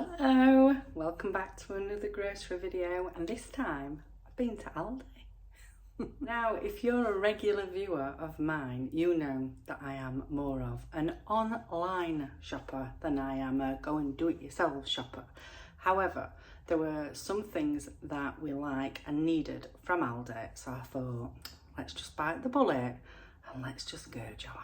Hello, welcome back to another grocery video, and this time I've been to Aldi. Now, if you're a regular viewer of mine, you know that I am more of an online shopper than I am a go and do it yourself shopper. However, there were some things that we like and needed from Aldi, so I thought, let's just bite the bullet and let's just go, Joanne.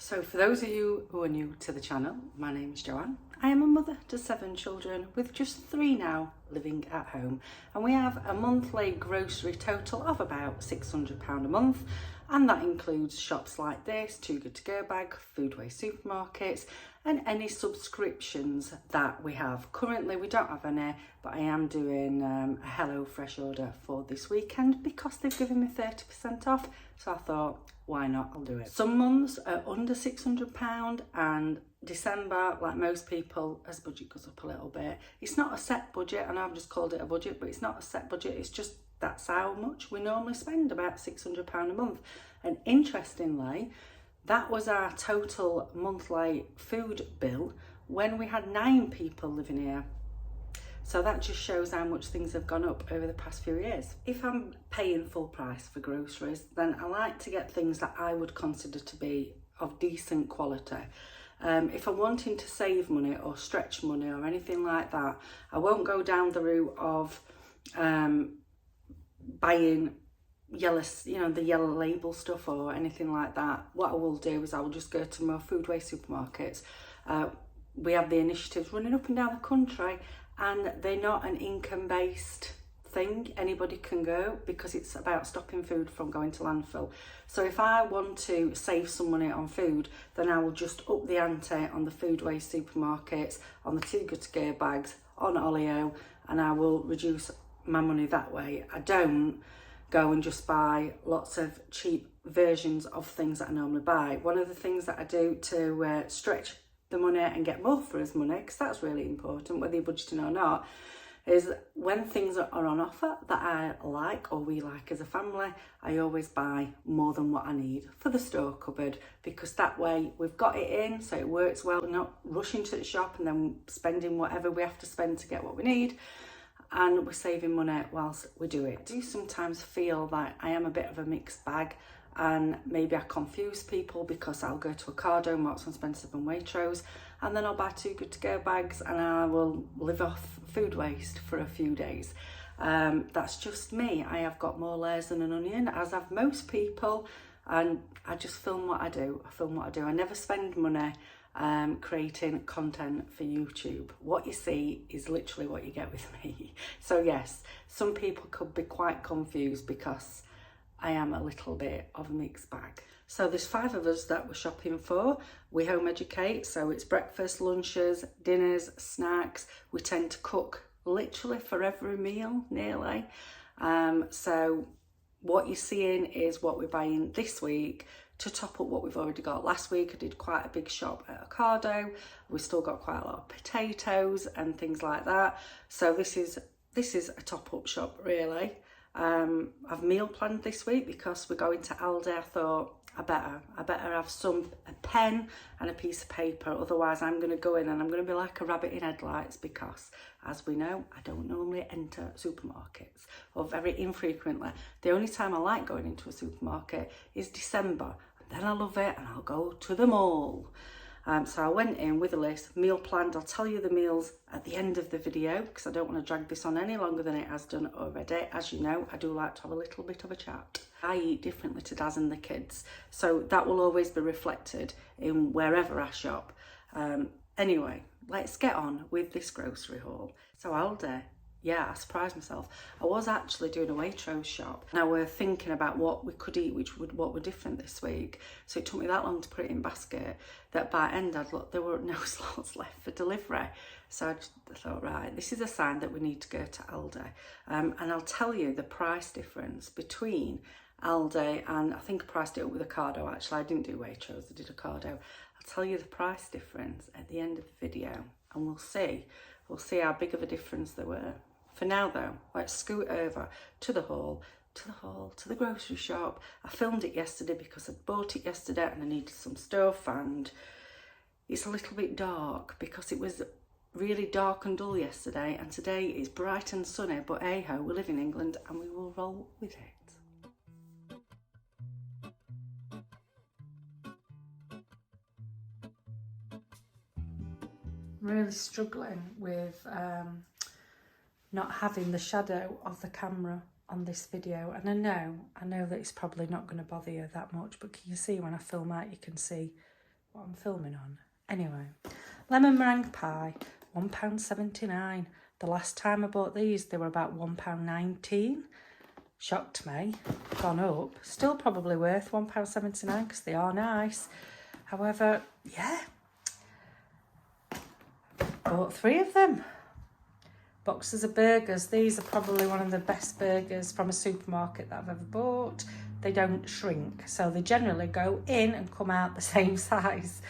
So for those of you who are new to the channel, my name is Joanne. I am a mother to 7 children with just 3 now living at home, and we have a monthly grocery total of about £600 a month, and that includes shops like this, Too Good To Go bag, food waste supermarkets, and any subscriptions that we have. Currently we don't have any, but I am doing a Hello Fresh order for this weekend because they've given me 30% off, so I thought, why not, I'll do it. Some months are under £600, and December, like most people, as budget goes up a little bit. It's not a set budget, and I've just called it a budget, but it's not a set budget, it's just that's how much we normally spend, about £600 a month. And interestingly, that was our total monthly food bill when we had 9 people living here. So that just shows how much things have gone up over the past few years. If I'm paying full price for groceries, then I like to get things that I would consider to be of decent quality. If I'm wanting to save money or stretch money or anything like that, I won't go down the route of buying yellow, the yellow label stuff or anything like that. What I will do is I will just go to more food waste supermarkets. We have the initiatives running up and down the country, and they're not an income-based thing. Anybody can go because it's about stopping food from going to landfill. So if I want to save some money on food, then I will just up the ante on the food waste supermarkets, on the Too Good To Go bags, on Olio, and I will reduce my money that way. I don't go and just buy lots of cheap versions of things that I normally buy. One of the things that I do to stretch the money and get more for his money, because that's really important whether you're budgeting or not, is when things are on offer that I like or we like as a family, I always buy more than what I need for the store cupboard, because that way we've got it in, so it works well. We're not rushing to the shop and then spending whatever we have to spend to get what we need, and we're saving money whilst we do it. I do sometimes feel that I am a bit of a mixed bag, and maybe I confuse people because I'll go to Ocado, Marks and Spencer and Waitrose, and then I'll buy Too Good To Go bags and I will live off food waste for a few days. That's just me. I have got more layers than an onion, as have most people, and I just film what I do. I never spend money creating content for YouTube. What you see is literally what you get with me. So yes, some people could be quite confused because I am a little bit of a mixed bag. So there's 5 of us that we're shopping for. We home educate, so it's breakfast, lunches, dinners, snacks. We tend to cook literally for every meal, nearly. So what you're seeing is what we're buying this week to top up what we've already got. Last week I did quite a big shop at Ocado. We've still got quite a lot of potatoes and things like that. So this is a top up shop really. I've meal planned this week because we're going to Aldi. I thought I better have a pen and a piece of paper, otherwise I'm going to go in and I'm going to be like a rabbit in headlights, because as we know, I don't normally enter supermarkets, or very infrequently. The only time I like going into a supermarket is December, and then I love it and I'll go to the mall. So I went in with a list, meal planned. I'll tell you the meals at the end of the video because I don't want to drag this on any longer than it has done already. As you know, I do like to have a little bit of a chat. I eat differently to Daz and the kids, so that will always be reflected in wherever I shop. Anyway, let's get on with this grocery haul. So Aldi. Yeah, I surprised myself. I was actually doing a Waitrose shop. Now we're thinking about what we could eat, what were different this week. So it took me that long to put it in basket that by end I'd look, there were no slots left for delivery. So I thought, right, this is a sign that we need to go to Aldi. And I'll tell you the price difference between Aldi and, I think I priced it up with Ocado actually. I didn't do Waitrose, I did Ocado. I'll tell you the price difference at the end of the video, and we'll see how big of a difference there were. For now though, let's scoot over to the grocery shop. I filmed it yesterday because I bought it yesterday and I needed some stuff, and it's a little bit dark because it was really dark and dull yesterday, and today it's bright and sunny, but hey-ho, we live in England and we will roll with it. I'm really struggling with not having the shadow of the camera on this video, and I know that it's probably not going to bother you that much, but can you see when I film out, you can see what I'm filming on. Anyway, lemon meringue pie, £1.79. The last time I bought these, they were about £1.19. Shocked me, gone up. Still probably worth £1.79 because they are nice. However, yeah, bought 3 of them. Boxes of burgers. These are probably one of the best burgers from a supermarket that I've ever bought. They don't shrink, so they generally go in and come out the same size.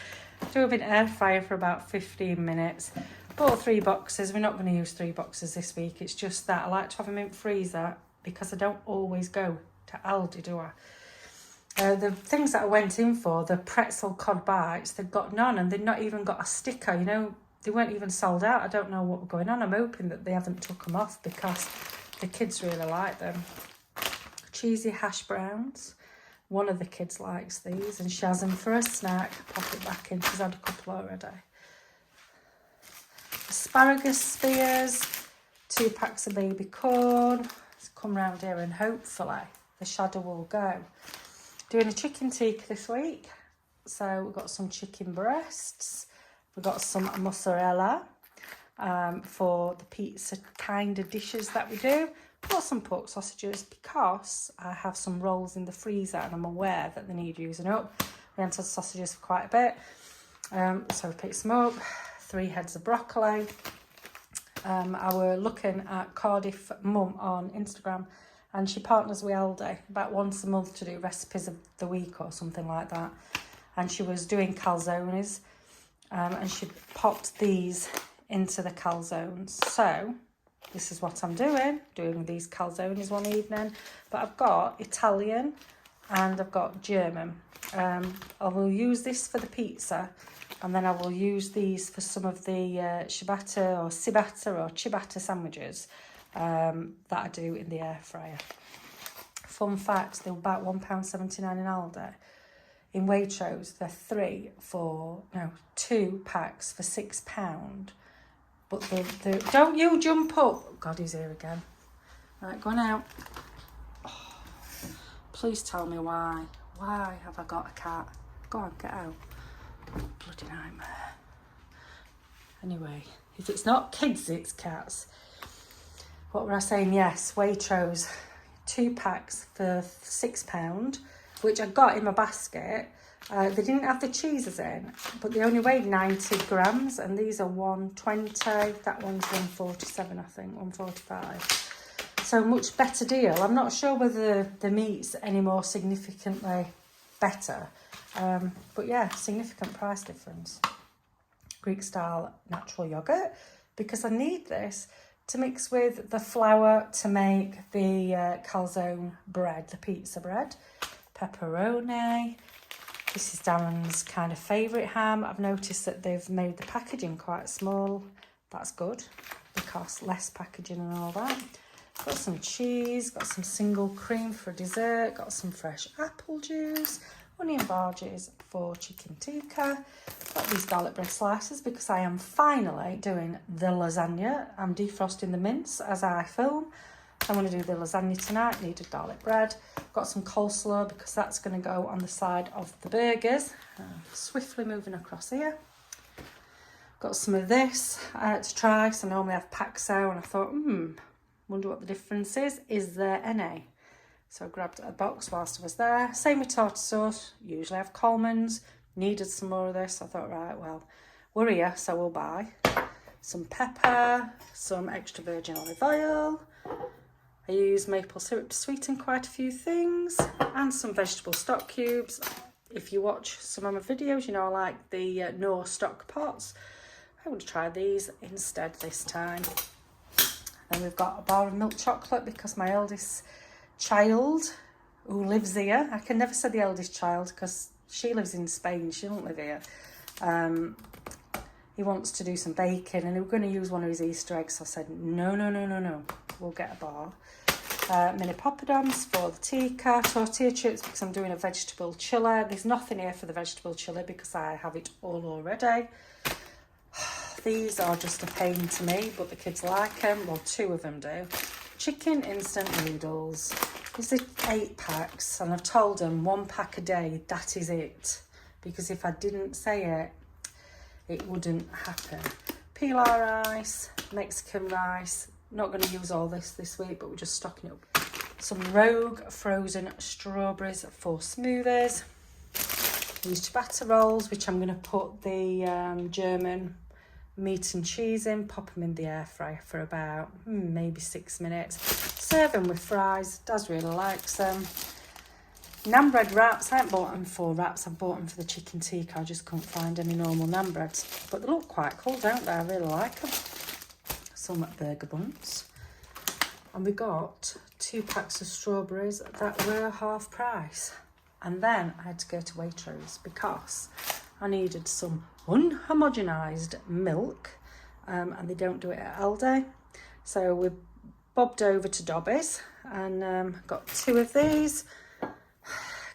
Do them in air fryer for about 15 minutes. Bought 3 boxes. We're not going to use 3 boxes this week. It's just that I like to have them in freezer because I don't always go to Aldi, do I? The things that I went in for, the pretzel cod bites, they've got none, and they've not even got a sticker, you know. They weren't even sold out. I don't know what's going on. I'm hoping that they haven't took them off because the kids really like them. Cheesy hash browns. One of the kids likes these and she has them for a snack. Pop it back in. She's had a couple already. Asparagus spears. 2 packs of baby corn. Let's come round here and hopefully the shadow will go. Doing a chicken tikka this week. So we've got some chicken breasts. We've got some mozzarella for the pizza kind of dishes that we do. Got some pork sausages because I have some rolls in the freezer and I'm aware that they need using up. We haven't had sausages for quite a bit. So we picked some up. 3 heads of broccoli. I were looking at Cardiff mum on Instagram, and she partners with ALDI about once a month to do recipes of the week or something like that. And she was doing calzones. And she popped these into the calzones. So this is what I'm doing these calzones one evening. But I've got Italian and I've got German. I will use this for the pizza, and then I will use these for some of the ciabatta sandwiches that I do in the air fryer. Fun fact, they were about £1.79 in Aldi. In Waitrose, they're 2 packs for £6. But the don't you jump up. God, he's here again. Right, go on out. Oh, please tell me why. Why have I got a cat? Go on, get out. Bloody nightmare. Anyway, if it's not kids, it's cats. What were I saying? Yes, Waitrose, 2 packs for £6. Which I got in my basket. They didn't have the cheeses in, but they only weighed 90 grams, and these are 120. That one's 147, I think, 145. So much better deal. I'm not sure whether the meat's any more significantly better, but yeah, significant price difference. Greek style natural yogurt, because I need this to mix with the flour to make the calzone bread, the pizza bread. Pepperoni. This is Darren's kind of favourite ham. I've noticed that they've made the packaging quite small. That's good because less packaging and all that. Got some cheese, got some single cream for dessert, got some fresh apple juice, onion barges for chicken tikka. Got these garlic bread slices because I am finally doing the lasagna. I'm defrosting the mince as I film. I'm going to do the lasagna tonight. Needed garlic bread. Got some coleslaw because that's going to go on the side of the burgers. Swiftly moving across here. Got some of this to try. So I normally have Paxo, and I thought, wonder what the difference is. Is there any? So I grabbed a box whilst I was there. Same with tartar sauce. Usually I have Coleman's. Needed some more of this. I thought, right, well, we're here, so we'll buy some pepper, some extra virgin olive oil. I use maple syrup to sweeten quite a few things, and some vegetable stock cubes. If you watch some of my videos, you know I like the no stock pots. I'm going to try these instead this time. Then we've got a bar of milk chocolate because my eldest child, who lives here, I can never say the eldest child because she lives in Spain, she don't live here. he wants to do some baking, and they were going to use one of his Easter eggs. So I said, no, we'll get a bar. Mini poppadoms for the Tikka, tortilla chips because I'm doing a vegetable chili. There's nothing here for the vegetable chili because I have it all already. These are just a pain to me, but the kids like them. Well, 2 of them do. Chicken instant noodles. These are 8 packs, and I've told them 1 pack a day, that is it. Because if I didn't say it, it wouldn't happen. Pilar rice, Mexican rice. Not going to use all this week, but we're just stocking it up. Some Rogue frozen strawberries for smoothies. These ciabatta rolls, which I'm going to put the German meat and cheese in, pop them in the air fryer for about maybe 6 minutes. Serve them with fries. Daz really likes them. Naan bread wraps. I haven't bought them for wraps. I bought them for the chicken tikka. I just couldn't find any normal naan breads. But they look quite cool, don't they? I really like them. Some burger buns. And we got 2 packs of strawberries that were half price. And then I had to go to Waitrose because I needed some unhomogenised milk, and they don't do it at ALDI. So we bobbed over to Dobby's and got 2 of these.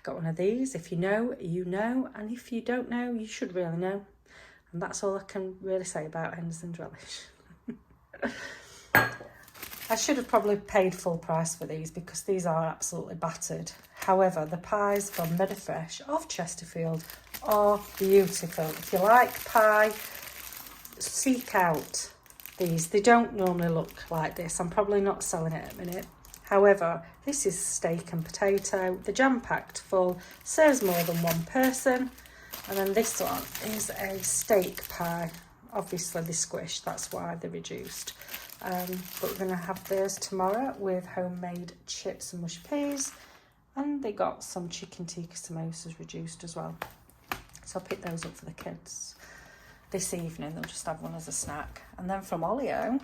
Got one of these. If you know, you know, and if you don't know, you should really know. And that's all I can really say about Henderson's Relish. I should have probably paid full price for these because these are absolutely battered. However, the pies from Medifresh of Chesterfield are beautiful. If you like pie, seek out these. They don't normally look like this. I'm probably not selling it at the minute. However, this is steak and potato. The jam-packed full, serves more than 1 person. And then this one is a steak pie. Obviously they're squished, that's why they're reduced. But we're going to have theirs tomorrow with homemade chips and mushy peas. And they got some chicken tikka samosas reduced as well. So I'll pick those up for the kids this evening. They'll just have one as a snack. And then from Olio,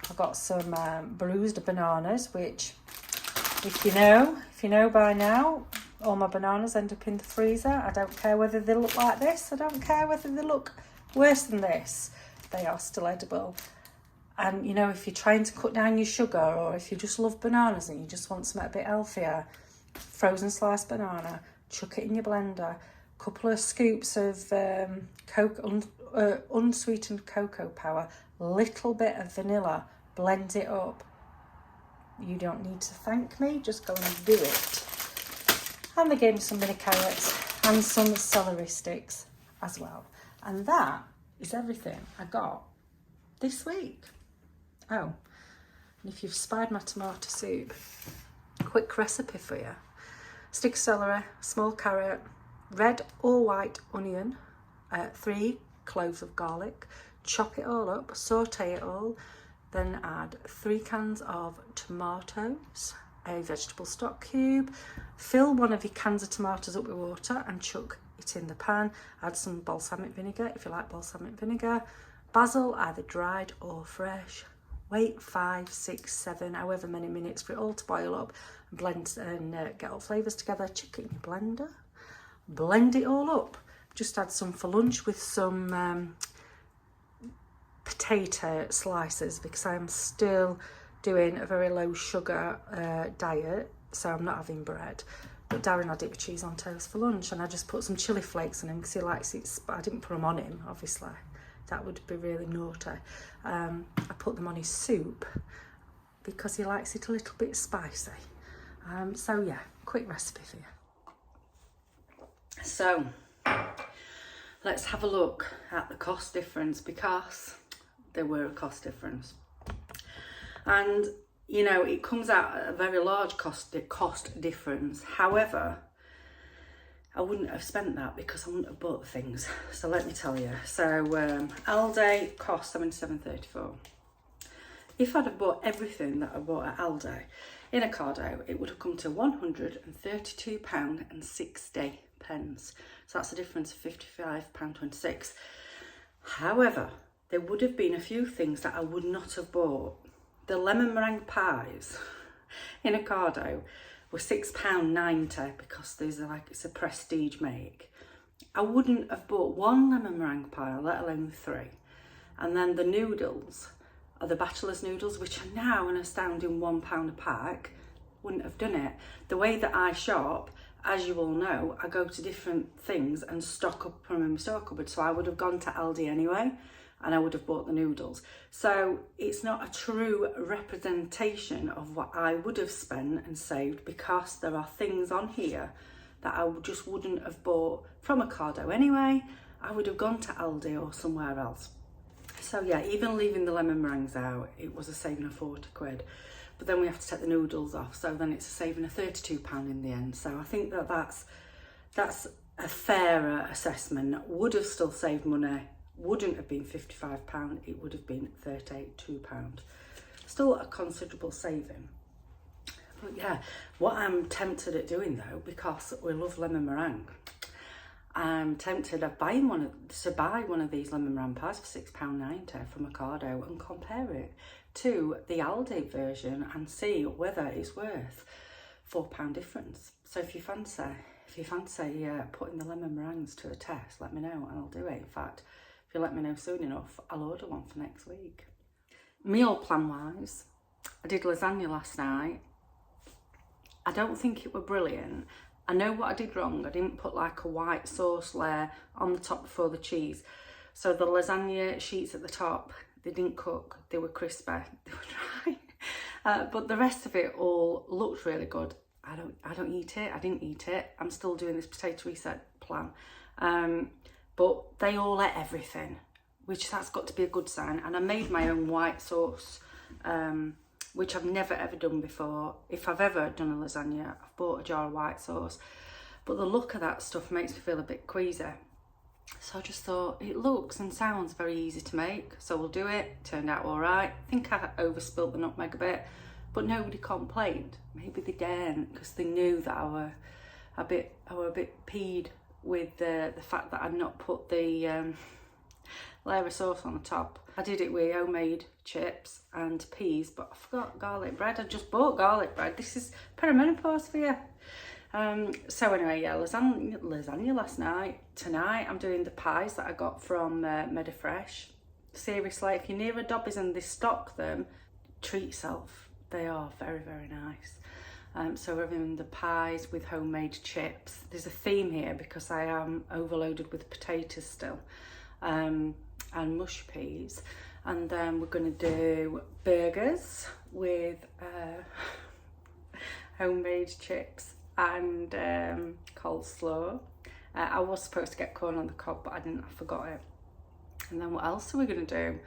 I got some bruised bananas, which if you know by now, all my bananas end up in the freezer. I don't care whether they look like this. I don't care whether they look worse than this. They are still edible. And you know, if you're trying to cut down your sugar, or if you just love bananas and you just want something a bit healthier, frozen sliced banana, chuck it in your blender, couple of scoops of unsweetened cocoa powder, little bit of vanilla, blend it up. You don't need to thank me, just go and do it. And they gave me some mini carrots and some celery sticks as well. And that is everything I got this week. Oh, and if you've spied my tomato soup, quick recipe for you. Stick of celery, small carrot, red or white onion, 3 cloves of garlic, chop it all up, saute it all, then add 3 cans of tomatoes, a vegetable stock cube, fill one of your cans of tomatoes up with water and chuck it in the pan, add some balsamic vinegar if you like balsamic vinegar, basil either dried or fresh, wait 5, 6, 7, however many minutes for it all to boil up, and blend and get all flavours together, chuck it in your blender, blend it all up, just add some for lunch with some potato slices because I'm still doing a very low sugar diet, so I'm not having bread. But Darren had it with cheese on toast for lunch, and I just put some chili flakes on him because he likes it. But I didn't put them on him, obviously. That would be really naughty. I put them on his soup because he likes it a little bit spicy. So yeah, quick recipe for you. So let's have a look at the cost difference because there were a cost difference. And you know, it comes out at a very large cost difference. However, I wouldn't have spent that because I wouldn't have bought the things. So let me tell you. So ALDI cost $77.34. If I'd have bought everything that I bought at ALDI in Ocado, it would have come to £132.60. So that's a difference of £55.26. However, there would have been a few things that I would not have bought. The lemon meringue pies in Ocado were £6.90 because these are like, it's a prestige make. I wouldn't have bought one lemon meringue pie, let alone 3. And then the noodles are the bachelor's noodles, which are now an astounding £1 a pack. Wouldn't have done it. The way that I shop, as you all know, I go to different things and stock up from my store cupboard. So I would have gone to Aldi anyway, and I would have bought the noodles. So it's not a true representation of what I would have spent and saved, because there are things on here that I just wouldn't have bought from Ocado anyway. I would have gone to Aldi or somewhere else. So yeah, even leaving the lemon meringues out, it was a saving of 40 quid. But then we have to take the noodles off, so then it's a saving of £32 in the end. So I think that that's a fairer assessment. Would have still saved money. Wouldn't have been £55, it would have been £32. Still a considerable saving. But yeah, what I'm tempted at doing though, because we love lemon meringue, I'm tempted of buying one of these lemon meringue pies for £6.90 from Ocado and compare it to the Aldi version and see whether it's worth £4 difference. So if you fancy putting the lemon meringues to a test, let me know and I'll do it. In fact, if you let me know soon enough, I'll order one for next week. Meal plan wise, I did lasagna last night. I don't think it were brilliant. I know what I did wrong. I didn't put like a white sauce layer on the top before the cheese. So the lasagna sheets at the top, they didn't cook, they were crispy, they were dry. But the rest of it all looked really good. I don't eat it, I didn't eat it. I'm still doing this potato reset plan. But they all ate everything, which that's got to be a good sign. And I made my own white sauce, which I've never ever done before. If I've ever done a lasagna, I've bought a jar of white sauce. But the look of that stuff makes me feel a bit queasy. So I just thought, it looks and sounds very easy to make, so we'll do it. Turned out all right. I think I overspilt the nutmeg a bit, but nobody complained. Maybe they didn't, because they knew that I were a bit peed with the fact that I'd not put the layer of sauce on the top. I did it with homemade chips and peas, but I forgot garlic bread. I just bought garlic bread. This is perimenopause for you. So anyway, yeah, lasagna last night. Tonight I'm doing the pies that I got from Medifresh. Seriously, if you're near a Dobbies and they stock them, treat yourself. They are very, very nice. So we're having the pies with homemade chips. There's a theme here because I am overloaded with potatoes still, and mush peas. And then we're going to do burgers with homemade chips and coleslaw. I was supposed to get corn on the cob, but I didn't, I forgot it. And then what else are we going to do?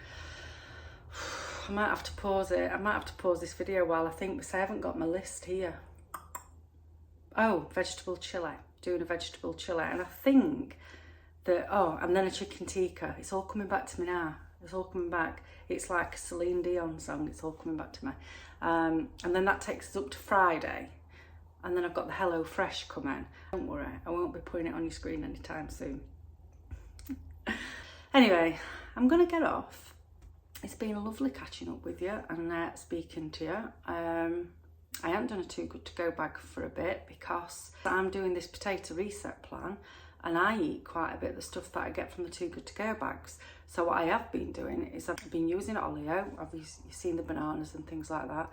I might have to pause it. I might have to pause this video while I think, because I haven't got my list here. Oh, vegetable chili. Doing a vegetable chili. And I think that, oh, and then a chicken tikka. It's all coming back to me now. It's all coming back. It's like a Celine Dion song. It's all coming back to me. And then that takes us up to Friday. And then I've got the Hello Fresh coming. Don't worry, I won't be putting it on your screen anytime soon. Anyway, I'm going to get off. It's been lovely catching up with you and speaking to you. I haven't done a Too Good To Go bag for a bit because I'm doing this potato reset plan and I eat quite a bit of the stuff that I get from the Too Good To Go bags. So what I have been doing is I've been using oleo. Obviously you've seen the bananas and things like that.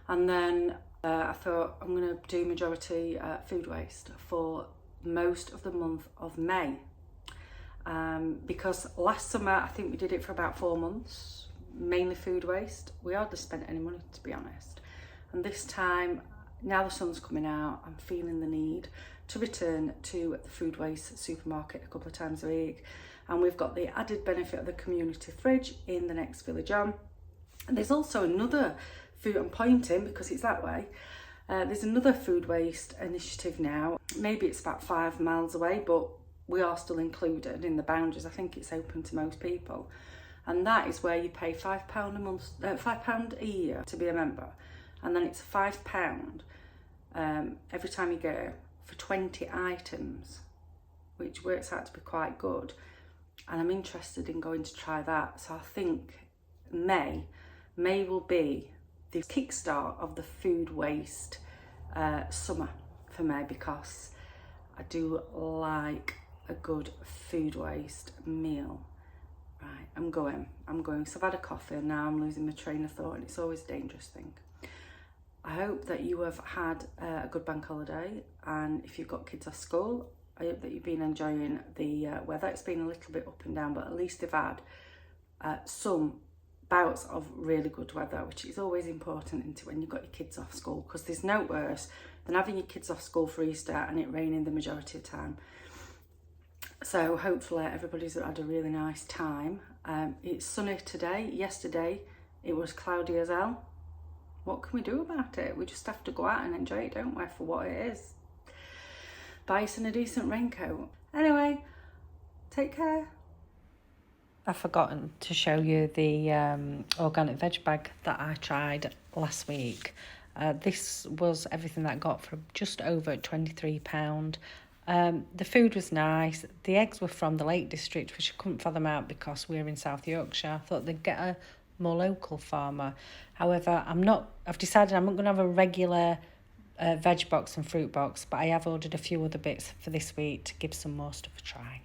And then I thought I'm going to do majority food waste for most of the month of May. Because last summer I think we did it for about 4 months, mainly food waste. We hardly spent any money, to be honest. And this time, now the sun's coming out, I'm feeling the need to return to the food waste supermarket a couple of times a week. And we've got the added benefit of the community fridge in the next village on. And there's also another food, I'm pointing because it's that way. There's another food waste initiative now. Maybe it's about 5 miles away, but we are still included in the boundaries. I think it's open to most people. And that is where you pay £5 a month, £5 a year to be a member. And then it's £5 every time you go for 20 items, which works out to be quite good. And I'm interested in going to try that. So I think May will be the kickstart of the food waste summer for me, because I do like a good food waste meal. Right, I'm going. So I've had a coffee and now I'm losing my train of thought, and it's always a dangerous thing. I hope that you have had a good bank holiday, and if you've got kids off school, I hope that you've been enjoying the weather. It's been a little bit up and down, but at least they've had some bouts of really good weather, which is always important into when you've got your kids off school, because there's no worse than having your kids off school for Easter and it raining the majority of the time. So hopefully everybody's had a really nice time. It's sunny today. Yesterday it was cloudy as hell. What can we do about it? We just have to go out and enjoy it, don't we, for what it is. Buy us in a decent raincoat. Anyway, take care. I've forgotten to show you the organic veg bag that I tried last week. This was everything that I got for just over £23. The food was nice. The eggs were from the Lake District, which I couldn't fathom out because we're in South Yorkshire. I thought they'd get a more local farmer. However, I've decided I'm not going to have a regular veg box and fruit box, but I have ordered a few other bits for this week to give some more stuff a try.